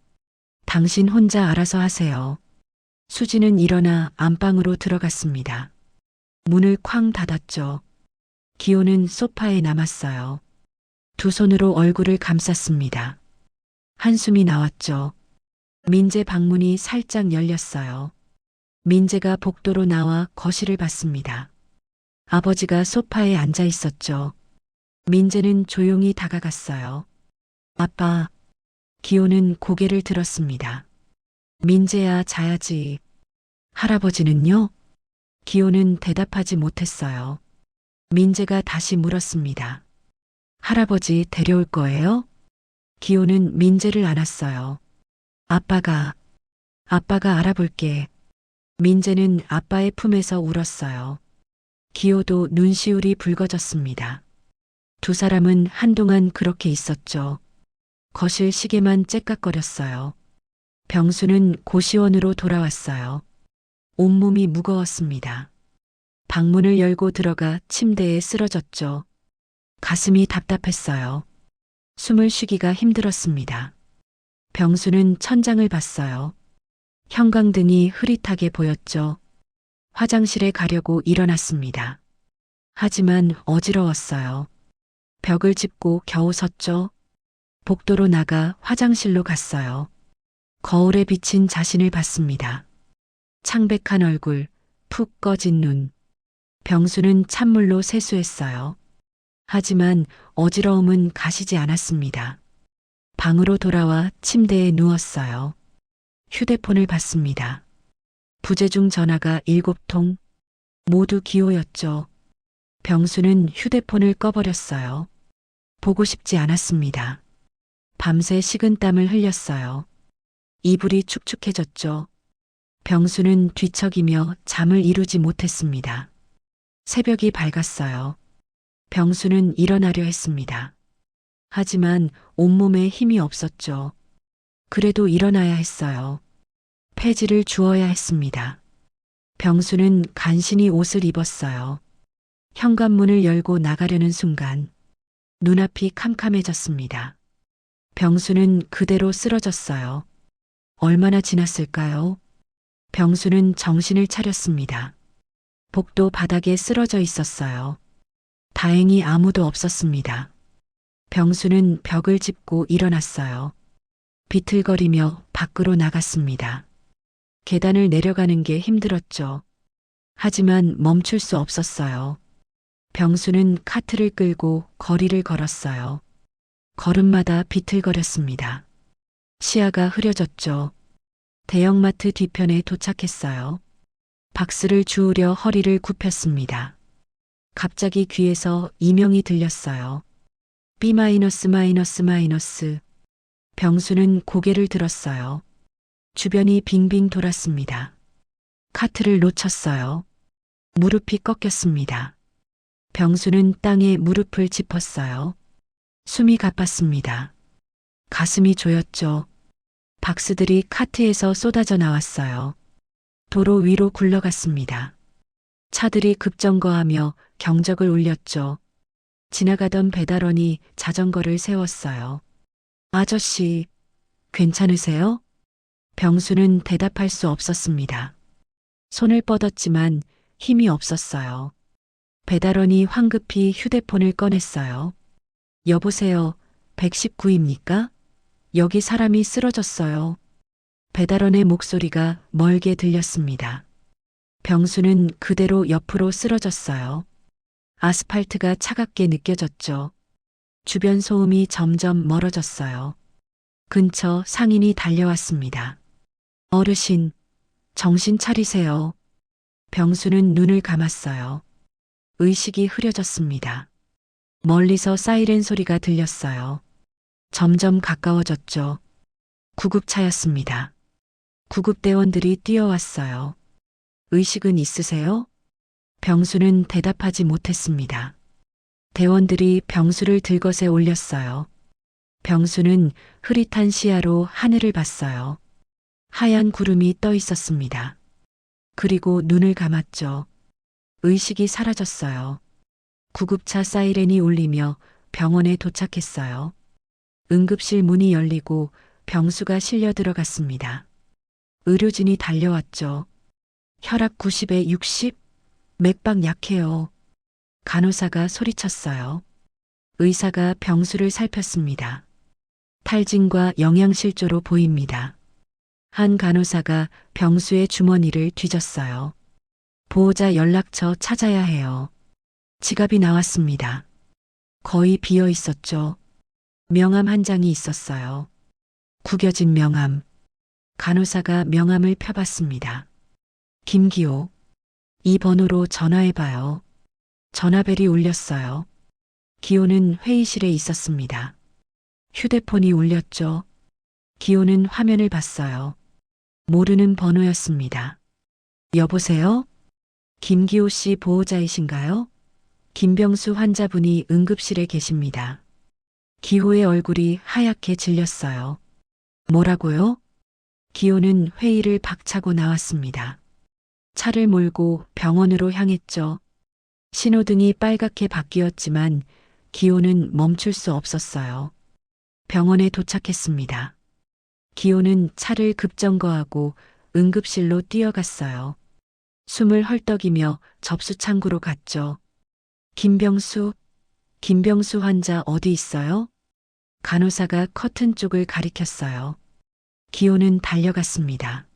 당신 혼자 알아서 하세요. 수진은 일어나 안방으로 들어갔습니다. 문을 쾅 닫았죠. 기호는 소파에 남았어요. 두 손으로 얼굴을 감쌌습니다. 한숨이 나왔죠. 민재 방문이 살짝 열렸어요. 민재가 복도로 나와 거실을 봤습니다. 아버지가 소파에 앉아 있었죠. 민재는 조용히 다가갔어요. 아빠, 기호는 고개를 들었습니다. 민재야, 자야지. 할아버지는요? 기호는 대답하지 못했어요. 민재가 다시 물었습니다. 할아버지 데려올 거예요? 기호는 민재를 안았어요. 아빠가 알아볼게. 민재는 아빠의 품에서 울었어요. 기호도 눈시울이 붉어졌습니다. 두 사람은 한동안 그렇게 있었죠. 거실 시계만 째깍거렸어요. 병수는 고시원으로 돌아왔어요. 온몸이 무거웠습니다. 방문을 열고 들어가 침대에 쓰러졌죠. 가슴이 답답했어요. 숨을 쉬기가 힘들었습니다. 병수는 천장을 봤어요. 형광등이 흐릿하게 보였죠. 화장실에 가려고 일어났습니다. 하지만 어지러웠어요. 벽을 짚고 겨우 섰죠. 복도로 나가 화장실로 갔어요. 거울에 비친 자신을 봤습니다. 창백한 얼굴, 푹 꺼진 눈. 병수는 찬물로 세수했어요. 하지만 어지러움은 가시지 않았습니다. 방으로 돌아와 침대에 누웠어요. 휴대폰을 봤습니다. 부재중 전화가 7통. 모두 기호였죠. 병수는 휴대폰을 꺼버렸어요. 보고 싶지 않았습니다. 밤새 식은땀을 흘렸어요. 이불이 축축해졌죠. 병수는 뒤척이며 잠을 이루지 못했습니다. 새벽이 밝았어요. 병수는 일어나려 했습니다. 하지만 온몸에 힘이 없었죠. 그래도 일어나야 했어요. 폐지를 주어야 했습니다. 병수는 간신히 옷을 입었어요. 현관문을 열고 나가려는 순간 눈앞이 캄캄해졌습니다. 병수는 그대로 쓰러졌어요. 얼마나 지났을까요? 병수는 정신을 차렸습니다. 복도 바닥에 쓰러져 있었어요. 다행히 아무도 없었습니다. 병수는 벽을 짚고 일어났어요. 비틀거리며 밖으로 나갔습니다. 계단을 내려가는 게 힘들었죠. 하지만 멈출 수 없었어요. 병수는 카트를 끌고 거리를 걸었어요. 걸음마다 비틀거렸습니다. 시야가 흐려졌죠. 대형마트 뒤편에 도착했어요. 박스를 주우려 허리를 굽혔습니다. 갑자기 귀에서 이명이 들렸어요. B-. 병수는 고개를 들었어요. 주변이 빙빙 돌았습니다. 카트를 놓쳤어요. 무릎이 꺾였습니다. 병수는 땅에 무릎을 짚었어요. 숨이 가빴습니다. 가슴이 조였죠. 박스들이 카트에서 쏟아져 나왔어요. 도로 위로 굴러갔습니다. 차들이 급정거하며 경적을 울렸죠. 지나가던 배달원이 자전거를 세웠어요. 아저씨, 괜찮으세요? 병수는 대답할 수 없었습니다. 손을 뻗었지만 힘이 없었어요. 배달원이 황급히 휴대폰을 꺼냈어요. 여보세요, 119입니까? 여기 사람이 쓰러졌어요. 배달원의 목소리가 멀게 들렸습니다. 병수는 그대로 옆으로 쓰러졌어요. 아스팔트가 차갑게 느껴졌죠. 주변 소음이 점점 멀어졌어요. 근처 상인이 달려왔습니다. 어르신, 정신 차리세요. 병수는 눈을 감았어요. 의식이 흐려졌습니다. 멀리서 사이렌 소리가 들렸어요. 점점 가까워졌죠. 구급차였습니다. 구급대원들이 뛰어왔어요. 의식은 있으세요? 병수는 대답하지 못했습니다. 대원들이 병수를 들것에 올렸어요. 병수는 흐릿한 시야로 하늘을 봤어요. 하얀 구름이 떠 있었습니다. 그리고 눈을 감았죠. 의식이 사라졌어요. 구급차 사이렌이 울리며 병원에 도착했어요. 응급실 문이 열리고 병수가 실려 들어갔습니다. 의료진이 달려왔죠. 혈압 90에 60? 맥박 약해요. 간호사가 소리쳤어요. 의사가 병수를 살폈습니다. 탈진과 영양실조로 보입니다. 한 간호사가 병수의 주머니를 뒤졌어요. 보호자 연락처 찾아야 해요. 지갑이 나왔습니다. 거의 비어 있었죠. 명함 한 장이 있었어요. 구겨진 명함. 간호사가 명함을 펴봤습니다. 김기호. 이 번호로 전화해봐요. 전화벨이 울렸어요. 기호는 회의실에 있었습니다. 휴대폰이 울렸죠. 기호는 화면을 봤어요. 모르는 번호였습니다. 여보세요? 김기호 씨 보호자이신가요? 김병수 환자분이 응급실에 계십니다. 기호의 얼굴이 하얗게 질렸어요. 뭐라고요? 기호는 회의를 박차고 나왔습니다. 차를 몰고 병원으로 향했죠. 신호등이 빨갛게 바뀌었지만 기호는 멈출 수 없었어요. 병원에 도착했습니다. 기호는 차를 급정거하고 응급실로 뛰어갔어요. 숨을 헐떡이며 접수 창구로 갔죠. 김병수 환자 어디 있어요? 간호사가 커튼 쪽을 가리켰어요. 기호는 달려갔습니다.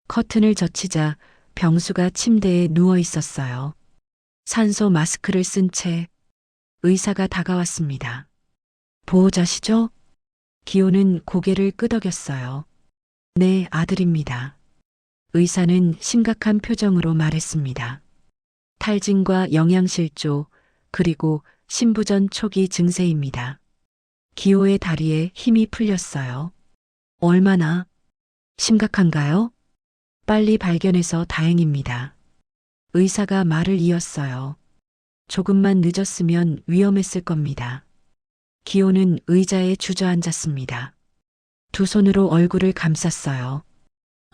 커튼을 젖히자 병수가 침대에 누워 있었어요. 산소 마스크를 쓴 채 의사가 다가왔습니다. 보호자시죠? 기호는 고개를 끄덕였어요. 네, 아들입니다. 의사는 심각한 표정으로 말했습니다. 탈진과 영양실조, 그리고 신부전 초기 증세입니다. 기호의 다리에 힘이 풀렸어요. 얼마나 심각한가요? 빨리 발견해서 다행입니다. 의사가 말을 이었어요. 조금만 늦었으면 위험했을 겁니다. 기호는 의자에 주저앉았습니다. 두 손으로 얼굴을 감쌌어요.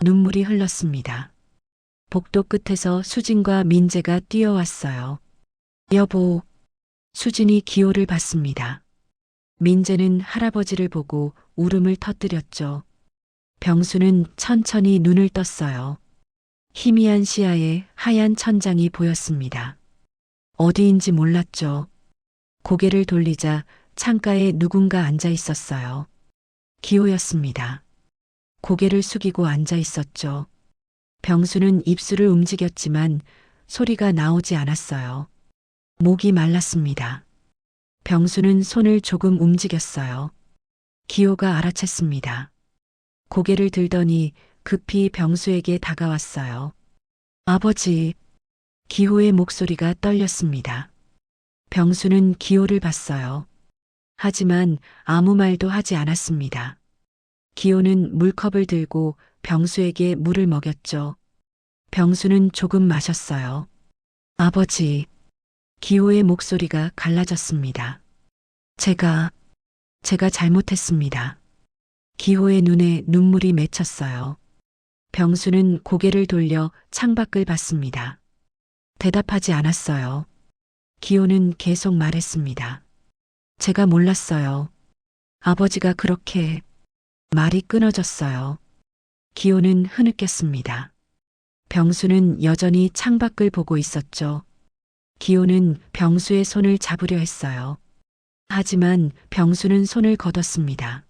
눈물이 흘렀습니다. 복도 끝에서 수진과 민재가 뛰어왔어요. 여보. 수진이 기호를 봤습니다. 민재는 할아버지를 보고 울음을 터뜨렸죠. 병수는 천천히 눈을 떴어요. 희미한 시야에 하얀 천장이 보였습니다. 어디인지 몰랐죠. 고개를 돌리자 창가에 누군가 앉아 있었어요. 기호였습니다. 고개를 숙이고 앉아 있었죠. 병수는 입술을 움직였지만 소리가 나오지 않았어요. 목이 말랐습니다. 병수는 손을 조금 움직였어요. 기호가 알아챘습니다. 고개를 들더니 급히 병수에게 다가왔어요. 아버지. 기호의 목소리가 떨렸습니다. 병수는 기호를 봤어요. 하지만 아무 말도 하지 않았습니다. 기호는 물컵을 들고 병수에게 물을 먹였죠. 병수는 조금 마셨어요. 아버지. 기호의 목소리가 갈라졌습니다. 제가 잘못했습니다. 기호의 눈에 눈물이 맺혔어요. 병수는 고개를 돌려 창밖을 봤습니다. 대답하지 않았어요. 기호는 계속 말했습니다. 제가 몰랐어요. 아버지가 그렇게. 말이 끊어졌어요. 기호는 흐느꼈습니다. 병수는 여전히 창밖을 보고 있었죠. 기호는 병수의 손을 잡으려 했어요. 하지만 병수는 손을 걷었습니다.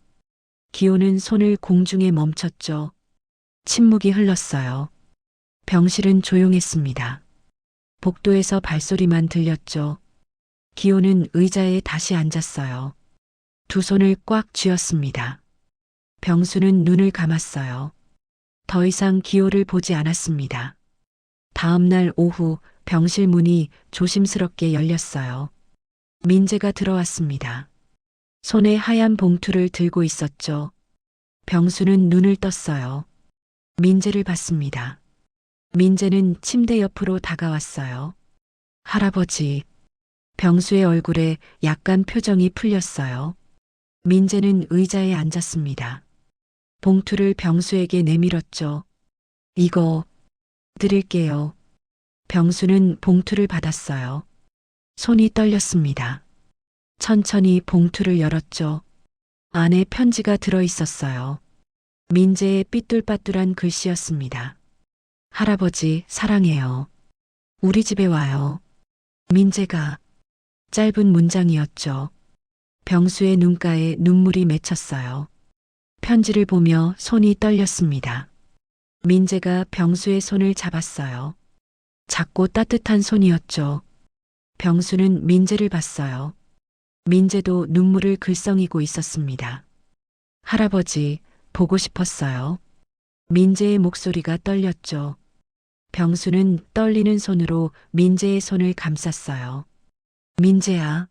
기호는 손을 공중에 멈췄죠. 침묵이 흘렀어요. 병실은 조용했습니다. 복도에서 발소리만 들렸죠. 기호는 의자에 다시 앉았어요. 두 손을 꽉 쥐었습니다. 병수는 눈을 감았어요. 더 이상 기호를 보지 않았습니다. 다음 날 오후 병실 문이 조심스럽게 열렸어요. 민재가 들어왔습니다. 손에 하얀 봉투를 들고 있었죠. 병수는 눈을 떴어요. 민재를 봤습니다. 민재는 침대 옆으로 다가왔어요. 할아버지. 병수의 얼굴에 약간 표정이 풀렸어요. 민재는 의자에 앉았습니다. 봉투를 병수에게 내밀었죠. 이거 드릴게요. 병수는 봉투를 받았어요. 손이 떨렸습니다. 천천히 봉투를 열었죠. 안에 편지가 들어 있었어요. 민재의 삐뚤빠뚤한 글씨였습니다. 할아버지, 사랑해요. 우리 집에 와요. 민재가. 짧은 문장이었죠. 병수의 눈가에 눈물이 맺혔어요. 편지를 보며 손이 떨렸습니다. 민재가 병수의 손을 잡았어요. 작고 따뜻한 손이었죠. 병수는 민재를 봤어요. 민재도 눈물을 글썽이고 있었습니다. 할아버지, 보고 싶었어요. 민재의 목소리가 떨렸죠. 병수는 떨리는 손으로 민재의 손을 감쌌어요. 민재야.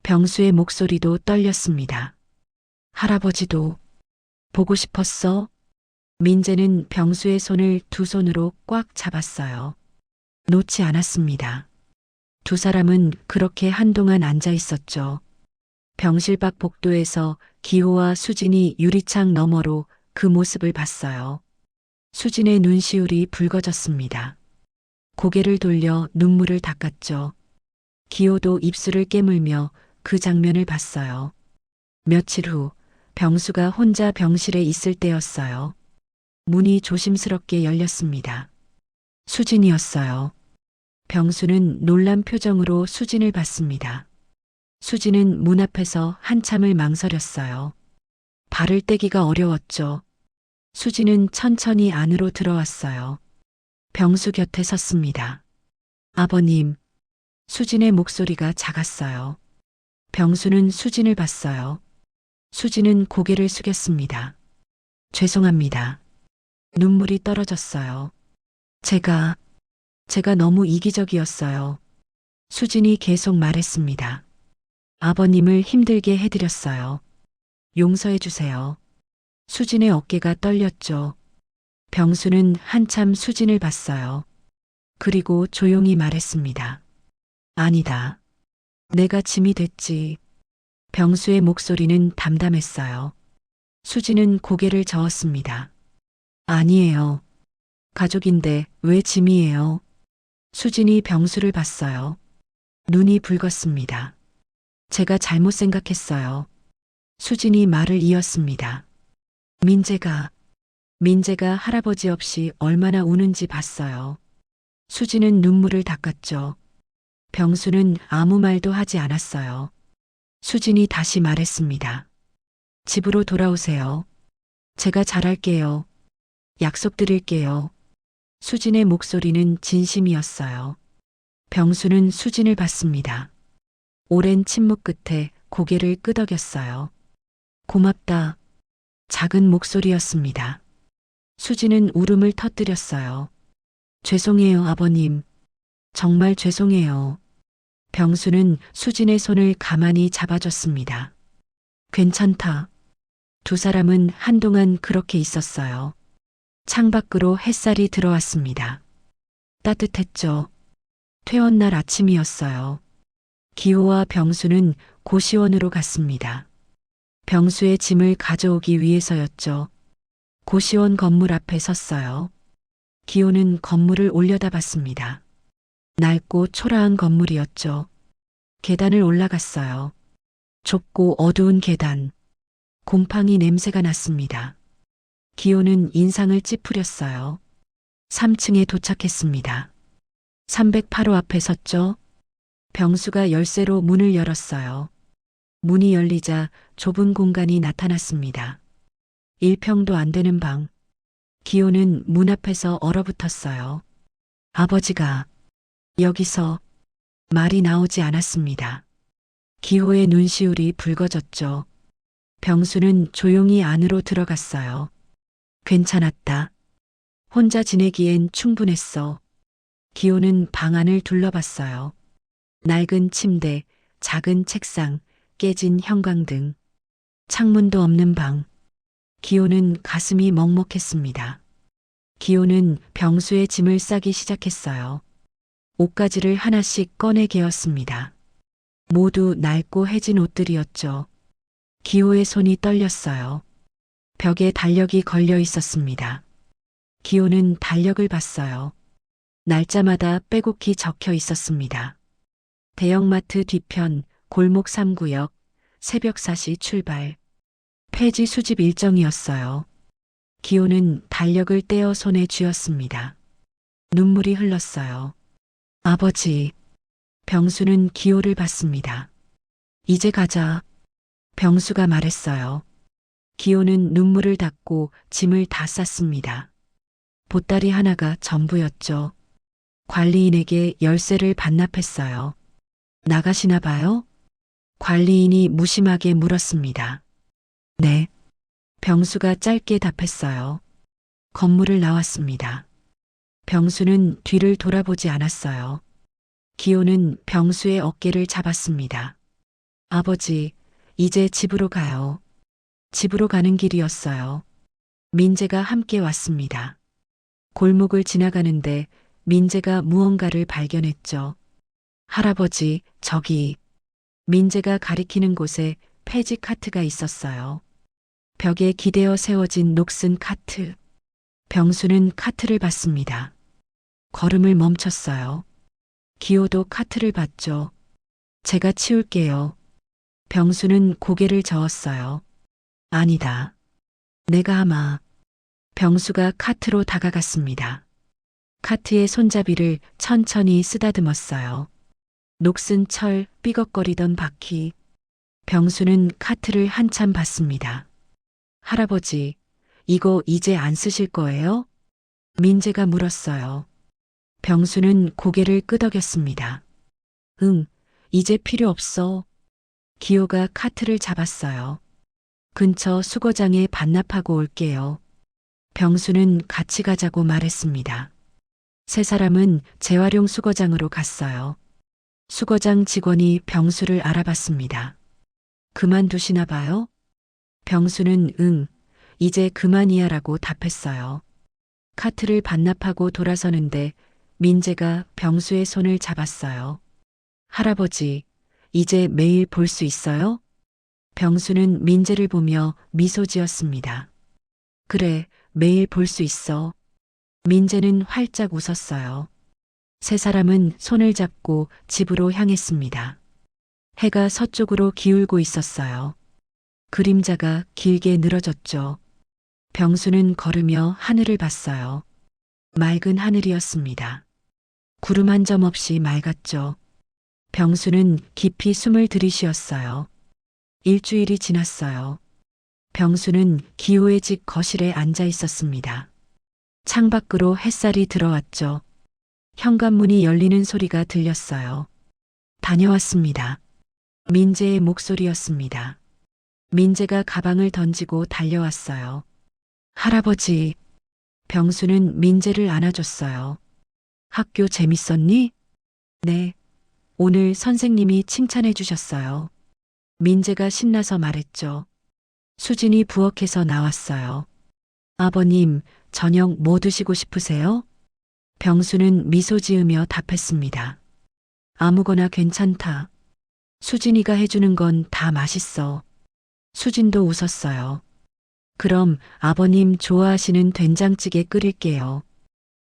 병수의 목소리도 떨렸습니다. 할아버지도 보고 싶었어? 민재는 병수의 손을 두 손으로 꽉 잡았어요. 놓지 않았습니다. 두 사람은 그렇게 한동안 앉아 있었죠. 병실 밖 복도에서 기호와 수진이 유리창 너머로 그 모습을 봤어요. 수진의 눈시울이 붉어졌습니다. 고개를 돌려 눈물을 닦았죠. 기호도 입술을 깨물며 그 장면을 봤어요. 며칠 후 병수가 혼자 병실에 있을 때였어요. 문이 조심스럽게 열렸습니다. 수진이었어요. 병수는 놀란 표정으로 수진을 봤습니다. 수진은 문 앞에서 한참을 망설였어요. 발을 떼기가 어려웠죠. 수진은 천천히 안으로 들어왔어요. 병수 곁에 섰습니다. 아버님. 수진의 목소리가 작았어요. 병수는 수진을 봤어요. 수진은 고개를 숙였습니다. 죄송합니다. 눈물이 떨어졌어요. 제가 너무 이기적이었어요. 수진이 계속 말했습니다. 아버님을 힘들게 해드렸어요. 용서해 주세요. 수진의 어깨가 떨렸죠. 병수는 한참 수진을 봤어요. 그리고 조용히 말했습니다. 아니다. 내가 짐이 됐지. 병수의 목소리는 담담했어요. 수진은 고개를 저었습니다. 아니에요. 가족인데 왜 짐이에요? 수진이 병수를 봤어요. 눈이 붉었습니다. 제가 잘못 생각했어요. 수진이 말을 이었습니다. 민재가 할아버지 없이 얼마나 우는지 봤어요. 수진은 눈물을 닦았죠. 병수는 아무 말도 하지 않았어요. 수진이 다시 말했습니다. 집으로 돌아오세요. 제가 잘할게요. 약속드릴게요. 수진의 목소리는 진심이었어요. 병수는 수진을 봤습니다. 오랜 침묵 끝에 고개를 끄덕였어요. 고맙다. 작은 목소리였습니다. 수진은 울음을 터뜨렸어요. 죄송해요, 아버님. 정말 죄송해요. 병수는 수진의 손을 가만히 잡아줬습니다. 괜찮다. 두 사람은 한동안 그렇게 있었어요. 창밖으로 햇살이 들어왔습니다. 따뜻했죠. 퇴원날 아침이었어요. 기호와 병수는 고시원으로 갔습니다. 병수의 짐을 가져오기 위해서였죠. 고시원 건물 앞에 섰어요. 기호는 건물을 올려다봤습니다. 낡고 초라한 건물이었죠. 계단을 올라갔어요. 좁고 어두운 계단. 곰팡이 냄새가 났습니다. 기호는 인상을 찌푸렸어요. 3층에 도착했습니다. 308호 앞에 섰죠. 병수가 열쇠로 문을 열었어요. 문이 열리자 좁은 공간이 나타났습니다. 1평도 안 되는 방. 기호는 문 앞에서 얼어붙었어요. 아버지가 여기서 말이 나오지 않았습니다. 기호의 눈시울이 붉어졌죠. 병수는 조용히 안으로 들어갔어요. 괜찮았다. 혼자 지내기엔 충분했어. 기호는 방 안을 둘러봤어요. 낡은 침대, 작은 책상, 깨진 형광등. 창문도 없는 방. 기호는 가슴이 먹먹했습니다. 기호는 병수의 짐을 싸기 시작했어요. 옷가지를 하나씩 꺼내 개었습니다. 모두 낡고 해진 옷들이었죠. 기호의 손이 떨렸어요. 벽에 달력이 걸려 있었습니다. 기호는 달력을 봤어요. 날짜마다 빼곡히 적혀 있었습니다. 대형마트 뒤편, 골목 3구역, 새벽 4시 출발. 폐지 수집 일정이었어요. 기호는 달력을 떼어 손에 쥐었습니다. 눈물이 흘렀어요. 아버지. 병수는 기호를 봤습니다. 이제 가자. 병수가 말했어요. 기호는 눈물을 닦고 짐을 다 쌌습니다. 보따리 하나가 전부였죠. 관리인에게 열쇠를 반납했어요. 나가시나 봐요? 관리인이 무심하게 물었습니다. 네. 병수가 짧게 답했어요. 건물을 나왔습니다. 병수는 뒤를 돌아보지 않았어요. 기호는 병수의 어깨를 잡았습니다. 아버지, 이제 집으로 가요. 집으로 가는 길이었어요. 민재가 함께 왔습니다. 골목을 지나가는데 민재가 무언가를 발견했죠. 할아버지, 저기. 민재가 가리키는 곳에 폐지 카트가 있었어요. 벽에 기대어 세워진 녹슨 카트. 병수는 카트를 봤습니다. 걸음을 멈췄어요. 기호도 카트를 봤죠. 제가 치울게요. 병수는 고개를 저었어요. 아니다. 내가 아마. 병수가 카트로 다가갔습니다. 카트의 손잡이를 천천히 쓰다듬었어요. 녹슨 철, 삐걱거리던 바퀴. 병수는 카트를 한참 봤습니다. 할아버지, 이거 이제 안 쓰실 거예요? 민재가 물었어요. 병수는 고개를 끄덕였습니다. 응, 이제 필요 없어. 기호가 카트를 잡았어요. 근처 수거장에 반납하고 올게요. 병수는 같이 가자고 말했습니다. 세 사람은 재활용 수거장으로 갔어요. 수거장 직원이 병수를 알아봤습니다. 그만두시나 봐요? 병수는 응, 이제 그만이야 라고 답했어요. 카트를 반납하고 돌아서는데 민재가 병수의 손을 잡았어요. 할아버지, 이제 매일 볼 수 있어요? 병수는 민재를 보며 미소 지었습니다. 그래, 매일 볼 수 있어. 민재는 활짝 웃었어요. 세 사람은 손을 잡고 집으로 향했습니다. 해가 서쪽으로 기울고 있었어요. 그림자가 길게 늘어졌죠. 병수는 걸으며 하늘을 봤어요. 맑은 하늘이었습니다. 구름 한 점 없이 맑았죠. 병수는 깊이 숨을 들이쉬었어요. 일주일이 지났어요. 병수는 기호의 집 거실에 앉아 있었습니다. 창밖으로 햇살이 들어왔죠. 현관문이 열리는 소리가 들렸어요. 다녀왔습니다. 민재의 목소리였습니다. 민재가 가방을 던지고 달려왔어요. 할아버지. 병수는 민재를 안아줬어요. 학교 재밌었니? 네. 오늘 선생님이 칭찬해 주셨어요. 민재가 신나서 말했죠. 수진이 부엌에서 나왔어요. 아버님, 저녁 뭐 드시고 싶으세요? 병수는 미소 지으며 답했습니다. 아무거나 괜찮다. 수진이가 해주는 건 다 맛있어. 수진도 웃었어요. 그럼 아버님 좋아하시는 된장찌개 끓일게요.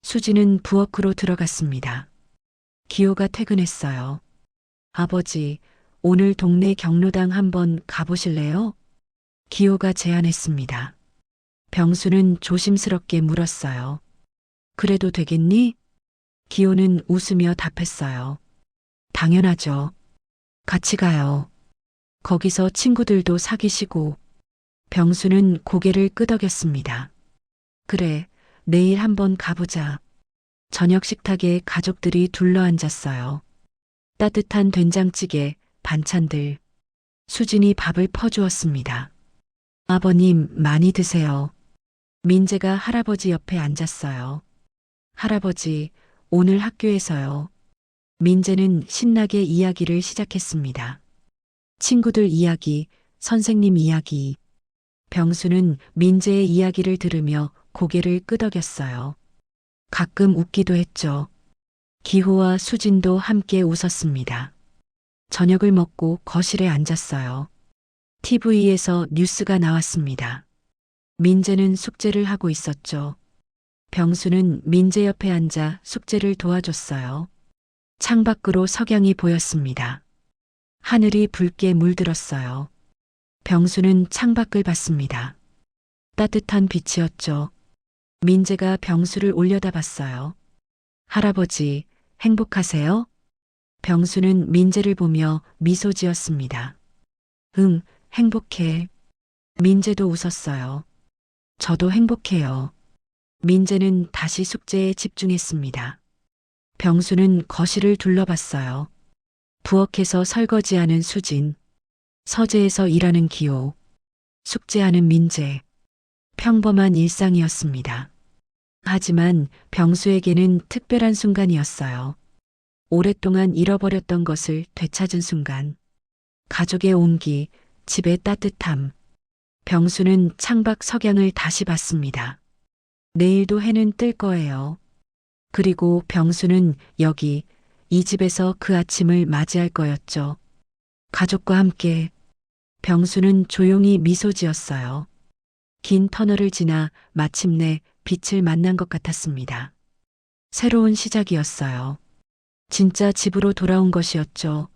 수진은 부엌으로 들어갔습니다. 기호가 퇴근했어요. 아버지, 오늘 동네 경로당 한번 가보실래요? 기호가 제안했습니다. 병수는 조심스럽게 물었어요. 그래도 되겠니? 기호는 웃으며 답했어요. 당연하죠. 같이 가요. 거기서 친구들도 사귀시고. 병수는 고개를 끄덕였습니다. 그래, 내일 한번 가보자. 저녁 식탁에 가족들이 둘러앉았어요. 따뜻한 된장찌개, 반찬들. 수진이 밥을 퍼주었습니다. 아버님, 많이 드세요. 민재가 할아버지 옆에 앉았어요. 할아버지, 오늘 학교에서요. 민재는 신나게 이야기를 시작했습니다. 친구들 이야기, 선생님 이야기. 병수는 민재의 이야기를 들으며 고개를 끄덕였어요. 가끔 웃기도 했죠. 기호와 수진도 함께 웃었습니다. 저녁을 먹고 거실에 앉았어요. TV에서 뉴스가 나왔습니다. 민재는 숙제를 하고 있었죠. 병수는 민재 옆에 앉아 숙제를 도와줬어요. 창밖으로 석양이 보였습니다. 하늘이 붉게 물들었어요. 병수는 창밖을 봤습니다. 따뜻한 빛이었죠. 민재가 병수를 올려다봤어요. 할아버지, 행복하세요? 병수는 민재를 보며 미소 지었습니다. 응, 행복해. 민재도 웃었어요. 저도 행복해요. 민재는 다시 숙제에 집중했습니다. 병수는 거실을 둘러봤어요. 부엌에서 설거지하는 수진, 서재에서 일하는 기호, 숙제하는 민재. 평범한 일상이었습니다. 하지만 병수에게는 특별한 순간이었어요. 오랫동안 잃어버렸던 것을 되찾은 순간. 가족의 온기, 집의 따뜻함. 병수는 창밖 석양을 다시 봤습니다. 내일도 해는 뜰 거예요. 그리고 병수는 여기, 이 집에서 그 아침을 맞이할 거였죠. 가족과 함께. 병수는 조용히 미소 지었어요. 긴 터널을 지나 마침내 빛을 만난 것 같았습니다. 새로운 시작이었어요. 진짜 집으로 돌아온 것이었죠.